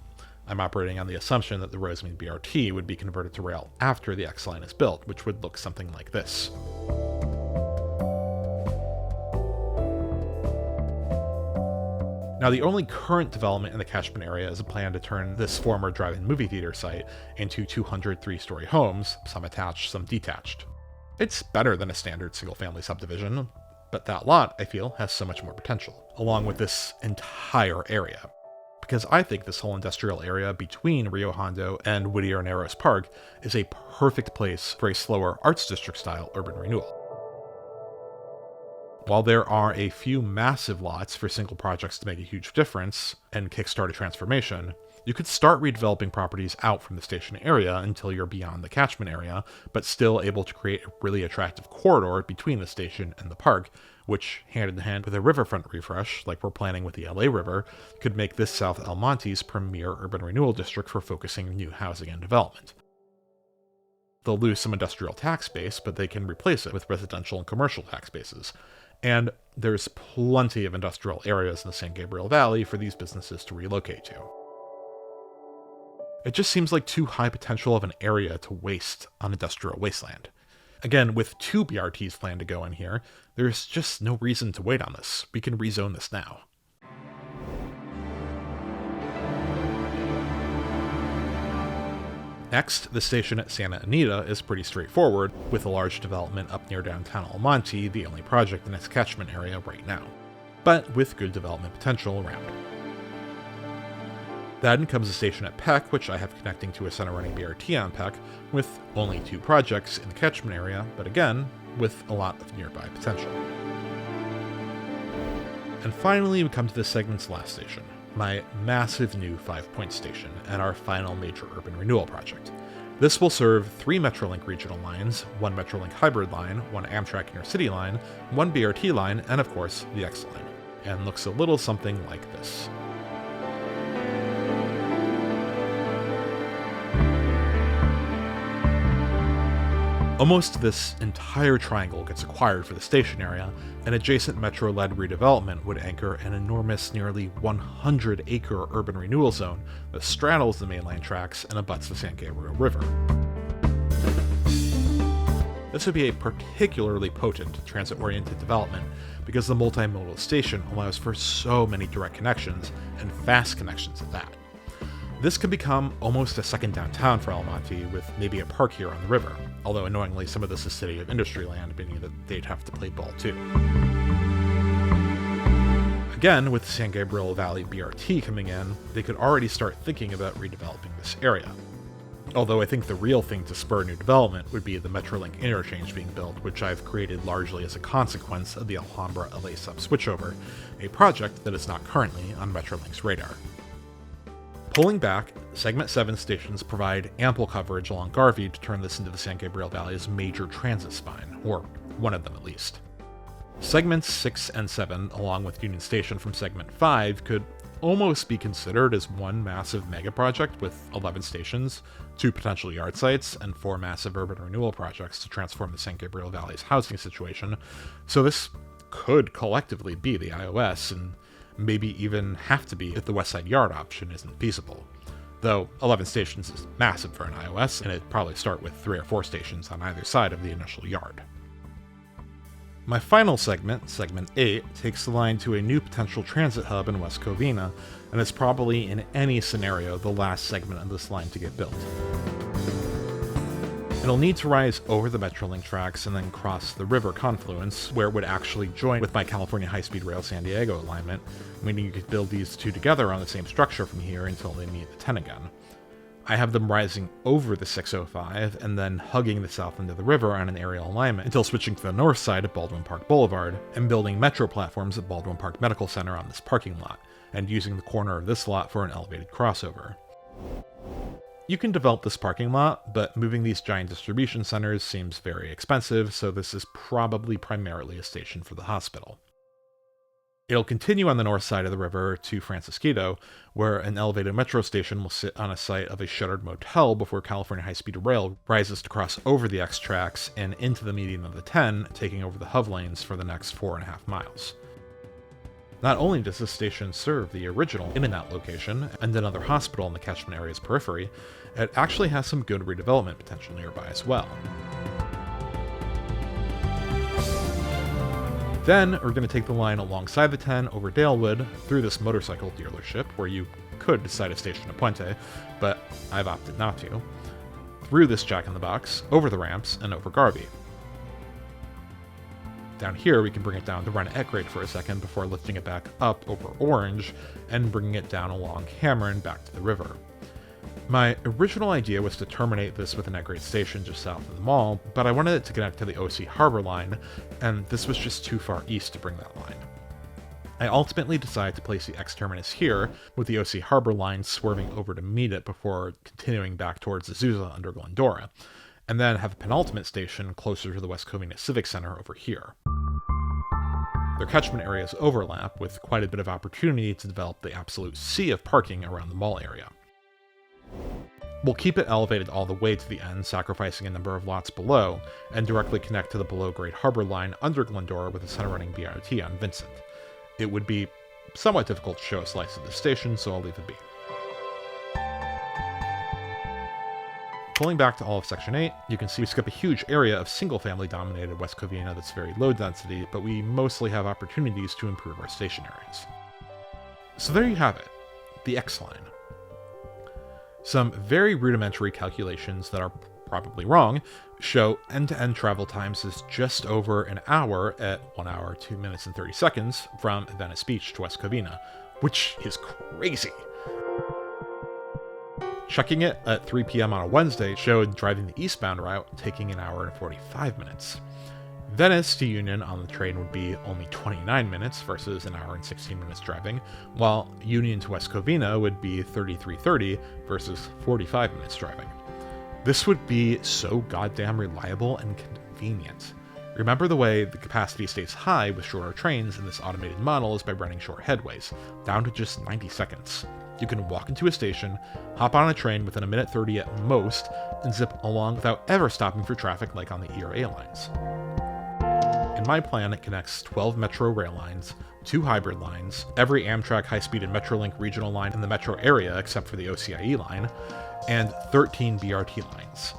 I'm operating on the assumption that the Rosemead BRT would be converted to rail after the X line is built, which would look something like this. Now, the only current development in the catchment area is a plan to turn this former drive-in movie theater site into 200 three-story homes, some attached, some detached. It's better than a standard single-family subdivision, but that lot, I feel, has so much more potential, along with this entire area. Because I think this whole industrial area between Rio Hondo and Whittier Narrows Park is a perfect place for a slower Arts District-style urban renewal. While there are a few massive lots for single projects to make a huge difference and kickstart a transformation, you could start redeveloping properties out from the station area until you're beyond the catchment area, but still able to create a really attractive corridor between the station and the park, which, hand in hand with a riverfront refresh, like we're planning with the LA River, could make this South El Monte's premier urban renewal district for focusing new housing and development. They'll lose some industrial tax base, but they can replace it with residential and commercial tax bases. And there's plenty of industrial areas in the San Gabriel Valley for these businesses to relocate to. It just seems like too high potential of an area to waste on industrial wasteland. Again, with 2 BRTs planned to go in here, there's just no reason to wait on this. We can rezone this now. Next, the station at Santa Anita is pretty straightforward, with a large development up near downtown El Monte the only project in its catchment area right now, but with good development potential around. Then comes a station at Peck, which I have connecting to a center-running BRT on Peck, with only 2 projects in the catchment area, but again, with a lot of nearby potential. And finally, we come to this segment's last station, my massive new 5-point station, and our final major urban renewal project. This will serve 3 Metrolink regional lines, 1 Metrolink hybrid line, 1 Amtrak intercity line, 1 BRT line, and of course, the X line, and looks a little something like this. Almost this entire triangle gets acquired for the station area, and adjacent Metro-led redevelopment would anchor an enormous, nearly 100-acre urban renewal zone that straddles the mainline tracks and abuts the San Gabriel River. This would be a particularly potent transit-oriented development because the multimodal station allows for so many direct connections, and fast connections at that. This could become almost a second downtown for El Monte, with maybe a park here on the river, although annoyingly some of this is city of industry land, meaning that they'd have to play ball too. Again, with the San Gabriel Valley BRT coming in, they could already start thinking about redeveloping this area. Although I think the real thing to spur new development would be the Metrolink interchange being built, which I've created largely as a consequence of the Alhambra LA sub switchover, a project that is not currently on Metrolink's radar. Pulling back, Segment 7 stations provide ample coverage along Garvey to turn this into the San Gabriel Valley's major transit spine, or one of them at least. Segments 6 and 7, along with Union Station from Segment 5, could almost be considered as one massive mega project with 11 stations, 2 potential yard sites, and 4 massive urban renewal projects to transform the San Gabriel Valley's housing situation, so this could collectively be the iOS, and maybe even have to be if the West Side Yard option isn't feasible. Though 11 stations is massive for an iOS, and it'd probably start with 3 or 4 stations on either side of the initial yard. My final segment, segment 8, takes the line to a new potential transit hub in West Covina, and is probably, in any scenario, the last segment of this line to get built. It'll need to rise over the Metrolink tracks and then cross the river confluence, where it would actually join with my California High-Speed Rail San Diego alignment, meaning you could build these two together on the same structure from here until they meet the 10 again. I have them rising over the 605 and then hugging the south end of the river on an aerial alignment until switching to the north side of Baldwin Park Boulevard and building metro platforms at Baldwin Park Medical Center on this parking lot, and using the corner of this lot for an elevated crossover. You can develop this parking lot, but moving these giant distribution centers seems very expensive, so this is probably primarily a station for the hospital. It'll continue on the north side of the river to Francisquito, where an elevated metro station will sit on a site of a shuttered motel before California High-Speed Rail rises to cross over the X tracks and into the median of the 10, taking over the HUV lanes for the next 4.5 miles. Not only does this station serve the original in-and-out location and another hospital in the catchment area's periphery, it actually has some good redevelopment potential nearby as well. Then, we're going to take the line alongside the 10 over Dalewood through this motorcycle dealership, where you could decide to station a Puente, but I've opted not to, through this Jack-in-the-Box, over the ramps, and over Garvey. Down here, we can bring it down to run at grade for a second before lifting it back up over Orange, and bringing it down along Cameron back to the river. My original idea was to terminate this with an at-grade station just south of the mall, but I wanted it to connect to the OC Harbor line, and this was just too far east to bring that line. I ultimately decided to place the X-terminus here, with the OC Harbor line swerving over to meet it before continuing back towards Azusa under Glendora, and then have a penultimate station closer to the West Covina Civic Center over here. Their catchment areas overlap, with quite a bit of opportunity to develop the absolute sea of parking around the mall area. We'll keep it elevated all the way to the end, sacrificing a number of lots below, and directly connect to the below-grade harbor line under Glendora with a center-running BRT on Vincent. It would be somewhat difficult to show a slice of this station, so I'll leave it be. Pulling back to all of Section 8, you can see we skip a huge area of single-family dominated West Covina that's very low density, but we mostly have opportunities to improve our station areas. So there you have it, the X-Line. Some very rudimentary calculations that are probably wrong show end-to-end travel times is just over an hour at 1 hour, 2 minutes, and 30 seconds from Venice Beach to West Covina, which is crazy. Checking it at 3 p.m. on a Wednesday showed driving the eastbound route taking an hour and 45 minutes. Venice to Union on the train would be only 29 minutes versus an hour and 16 minutes driving, while Union to West Covina would be 33:30 versus 45 minutes driving. This would be so goddamn reliable and convenient. Remember, the way the capacity stays high with shorter trains in this automated model is by running short headways, down to just 90 seconds. You can walk into a station, hop on a train within 1:30 at most, and zip along without ever stopping for traffic like on the ERA lines. In my plan, it connects 12 metro rail lines, 2 hybrid lines, every Amtrak high-speed and Metrolink regional line in the metro area except for the OCIE line, and 13 BRT lines.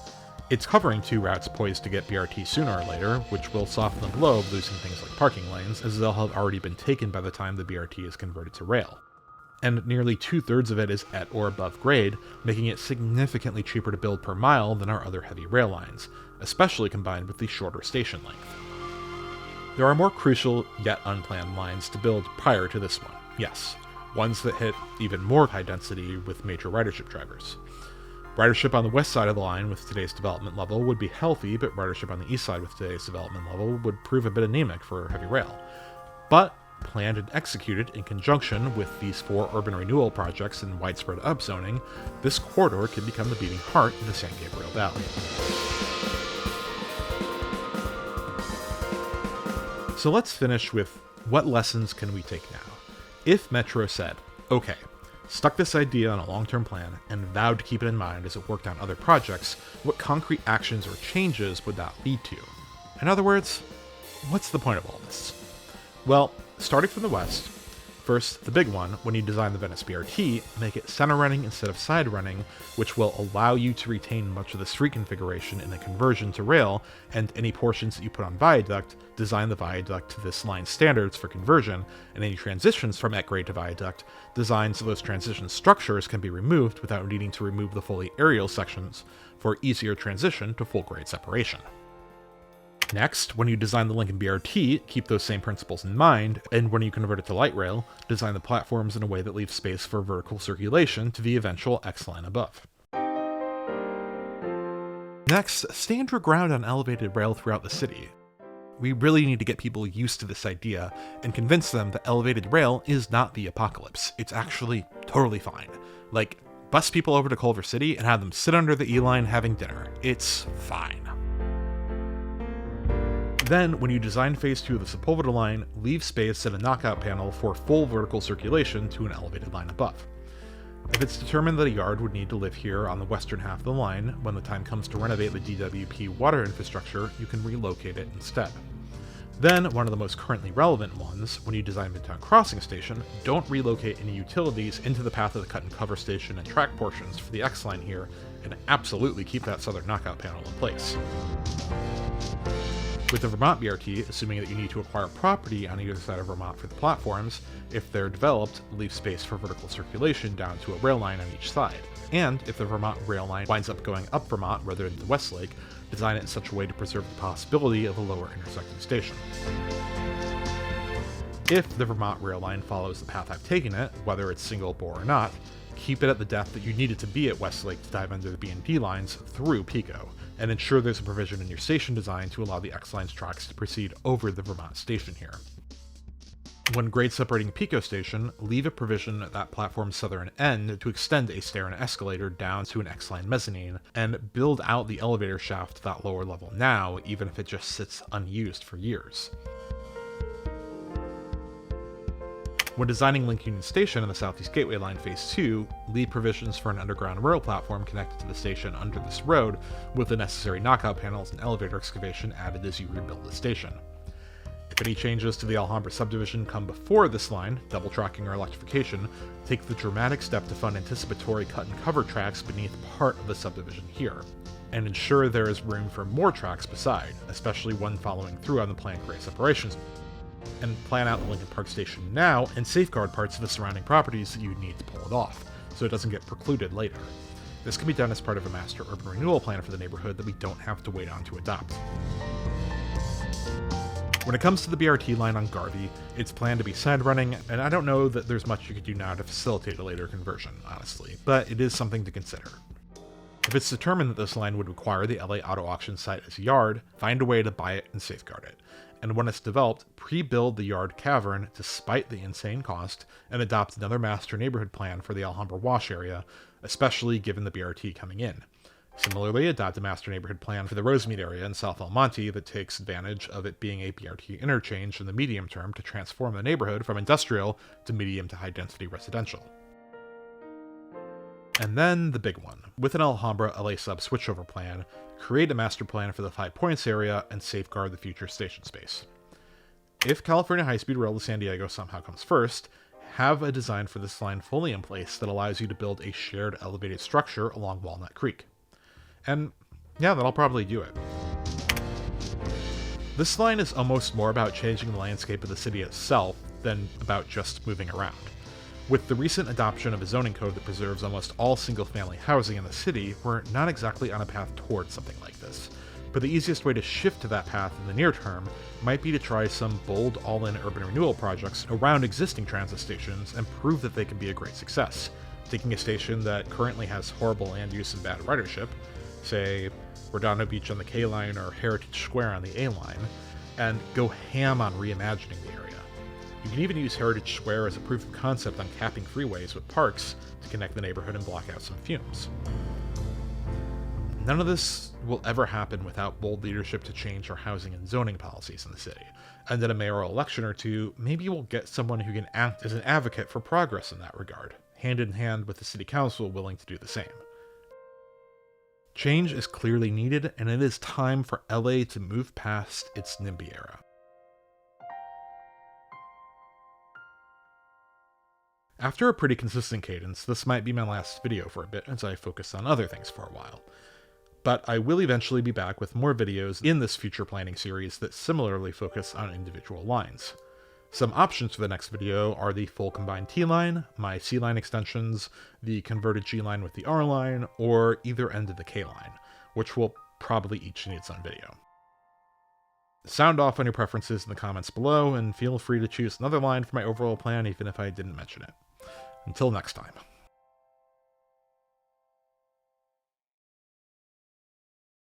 It's covering 2 routes poised to get BRT sooner or later, which will soften the blow of losing things like parking lanes, as they'll have already been taken by the time the BRT is converted to rail. And nearly 2/3 of it is at or above grade, making it significantly cheaper to build per mile than our other heavy rail lines, especially combined with the shorter station length. There are more crucial yet unplanned lines to build prior to this one, yes, ones that hit even more high density with major ridership drivers. Ridership on the west side of the line with today's development level would be healthy, but ridership on the east side with today's development level would prove a bit anemic for heavy rail. But planned and executed in conjunction with these 4 urban renewal projects and widespread upzoning, this corridor could become the beating heart of the San Gabriel Valley. So let's finish with what lessons can we take now? If Metro said, okay, stuck this idea on a long-term plan and vowed to keep it in mind as it worked on other projects, what concrete actions or changes would that lead to? In other words, what's the point of all this? Well, starting from the west, First, the big one, when you design the Venice BRT, make it center running instead of side running, which will allow you to retain much of the street configuration in the conversion to rail, and any portions that you put on viaduct, design the viaduct to this line's standards for conversion, and any transitions from at grade to viaduct, design so those transition structures can be removed without needing to remove the fully aerial sections for easier transition to full grade separation. Next, when you design the Lincoln BRT, keep those same principles in mind, and when you convert it to light rail, design the platforms in a way that leaves space for vertical circulation to the eventual X line above. Next, stand your ground on elevated rail throughout the city. We really need to get people used to this idea and convince them that elevated rail is not the apocalypse. It's actually totally fine. Like, bus people over to Culver City and have them sit under the E-line having dinner. It's fine. Then, when you design Phase 2 of the Sepulveda line, leave space at a knockout panel for full vertical circulation to an elevated line above. If it's determined that a yard would need to live here on the western half of the line, when the time comes to renovate the DWP water infrastructure, you can relocate it instead. Then, one of the most currently relevant ones, when you design Midtown Crossing Station, don't relocate any utilities into the path of the cut and cover station and track portions for the X line here, and absolutely keep that southern knockout panel in place. With the Vermont BRT, assuming that you need to acquire property on either side of Vermont for the platforms, if they're developed, leave space for vertical circulation down to a rail line on each side. And if the Vermont rail line winds up going up Vermont rather than the Westlake, design it in such a way to preserve the possibility of a lower intersecting station. If the Vermont rail line follows the path I've taken it, whether it's single bore or not, keep it at the depth that you need it to be at Westlake to dive under the B&D lines through Pico, and ensure there's a provision in your station design to allow the X-Line's tracks to proceed over the Vermont station here. When grade separating Pico Station, leave a provision at that platform's southern end to extend a stair and escalator down to an X-Line mezzanine, and build out the elevator shaft to that lower level now, even if it just sits unused for years. When designing Lincoln Station on the Southeast Gateway Line Phase 2, leave provisions for an underground rail platform connected to the station under this road, with the necessary knockout panels and elevator excavation added as you rebuild the station. If any changes to the Alhambra subdivision come before this line, double tracking or electrification, take the dramatic step to fund anticipatory cut and cover tracks beneath part of the subdivision here, and ensure there is room for more tracks beside, especially one following through on the planned grade separations. And plan out the Lincoln Park Station now and safeguard parts of the surrounding properties that you need to pull it off, so it doesn't get precluded later. This can be done as part of a master urban renewal plan for the neighborhood that we don't have to wait on to adopt. When it comes to the BRT line on Garvey, it's planned to be side running, and I don't know that there's much you could do now to facilitate a later conversion, honestly, but it is something to consider. If it's determined that this line would require the LA Auto Auction site as a yard, find a way to buy it and safeguard it. And when it's developed, pre-build the yard cavern despite the insane cost, and adopt another master neighborhood plan for the Alhambra Wash area, especially given the BRT coming in. Similarly, adopt a master neighborhood plan for the Rosemead area in South El Monte that takes advantage of it being a BRT interchange in the medium term to transform the neighborhood from industrial to medium to high density residential. And then the big one. With an Alhambra LA sub switchover plan, create a master plan for the 5 Points area and safeguard the future station space. If California High-Speed Rail to San Diego somehow comes first, have a design for this line fully in place that allows you to build a shared elevated structure along Walnut Creek. And yeah, that'll probably do it. This line is almost more about changing the landscape of the city itself than about just moving around. With the recent adoption of a zoning code that preserves almost all single-family housing in the city, we're not exactly on a path towards something like this. But the easiest way to shift to that path in the near term might be to try some bold all-in urban renewal projects around existing transit stations and prove that they can be a great success. Taking a station that currently has horrible land use and bad ridership, say Redondo Beach on the K line or Heritage Square on the A line, and go ham on reimagining the area. You can even use Heritage Square as a proof of concept on capping freeways with parks to connect the neighborhood and block out some fumes. None of this will ever happen without bold leadership to change our housing and zoning policies in the city. And in a mayoral election or two, maybe we'll get someone who can act as an advocate for progress in that regard, hand in hand with the city council willing to do the same. Change is clearly needed, and it is time for LA to move past its NIMBY era. After a pretty consistent cadence, this might be my last video for a bit as I focus on other things for a while. But I will eventually be back with more videos in this future planning series that similarly focus on individual lines. Some options for the next video are the full combined T-line, my C-line extensions, the converted G-line with the R-line, or either end of the K-line, which will probably each need its own video. Sound off on your preferences in the comments below, and feel free to choose another line for my overall plan even if I didn't mention it. Until next time.